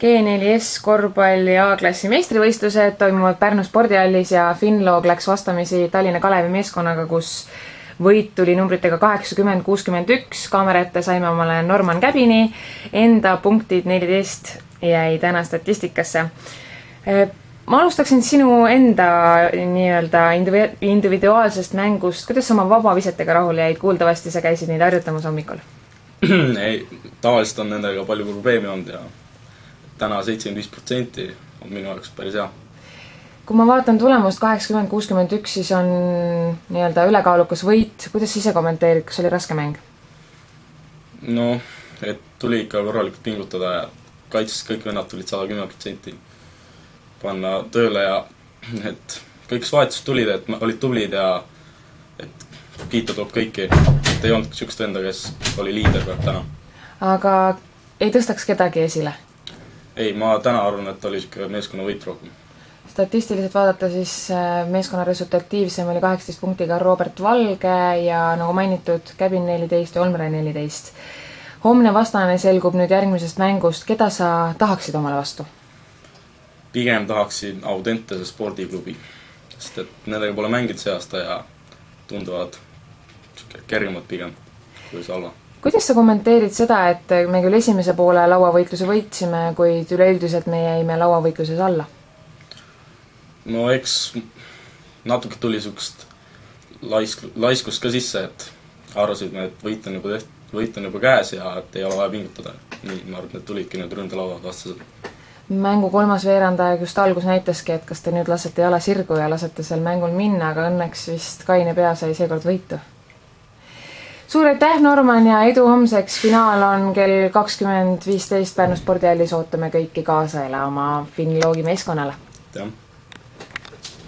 G4S korvpalli A-klassi meistrivõistlused toimuvad Pärnu spordihallis ja Finlog läks vastamisi Tallinna Kalevi meeskonnaga, kus võit tuli numbritega 80-61. Kaamera ette saime omale Norman Käbini, enda punktid 14 jäi täna statistikasse. Ma alustaksin sinu enda nii-öelda individuaalsest mängust. Kuidas sa oma vabavisetega rahul jäid? Kuuldavasti sa käisid neid harjutamas hommikul. Ei, tavaliselt on nendega palju probleemi olnud ja täna 75% on minu jaoks päris hea. Kui ma vaatan tulemust 80-61, siis on nii-öelda ülekaalukas võit. Kuidas sa ise kommenteerid, kas oli raske mäng? No, et tuli ikka korralikult pingutada ja kaitses kõik vennad tulid 110% panna tööle ja et kõik vahetused tulid, et olid tublid ja et kiita tuleb kõiki. Et ei olnud sükst venda, kes oli liider täna. Aga ei tõstaks kedagi esile? Ei, ma täna arvan, et oli siuke meeskonna võit rohkem. Statistiliselt vaadata, siis meeskonna resultatiivsem oli 18 punktiga Robert Valge ja nagu mainitud Käbin 14 ja Olmre 14. Homne vastane selgub nüüd järgmisest mängust. Keda sa tahaksid omale vastu? Pigem tahaksin Audentese spordiklubi, sest et nendega pole mängid see aasta ja tunduvad kergemad pigem kui Salva. Kuidas sa kommenteerid seda, et me küll esimese poole lauavõitluse võitsime, kuid üleüldiselt me jäime lauavõitluses alla? No eks natuke tuli sukst laiskust ka sisse, et arvasime, et võit on juba käes ja et ei ole vaja pingutada. Nii, ma arvan, et tulidki need ründalauad vastased. Mängu kolmas veerandaeg just algus näitaski, et kas te nüüd lasete jala sirgu ja lasete seal mängul minna, aga õnneks vist Kaine pea sai seekord võitu. Suur aitäh, Norman, ja edu homseks. Finaal on kell 20.15 Pärnu spordihallis. Ootame kõiki kaasa elama Finlogi meeskonnale.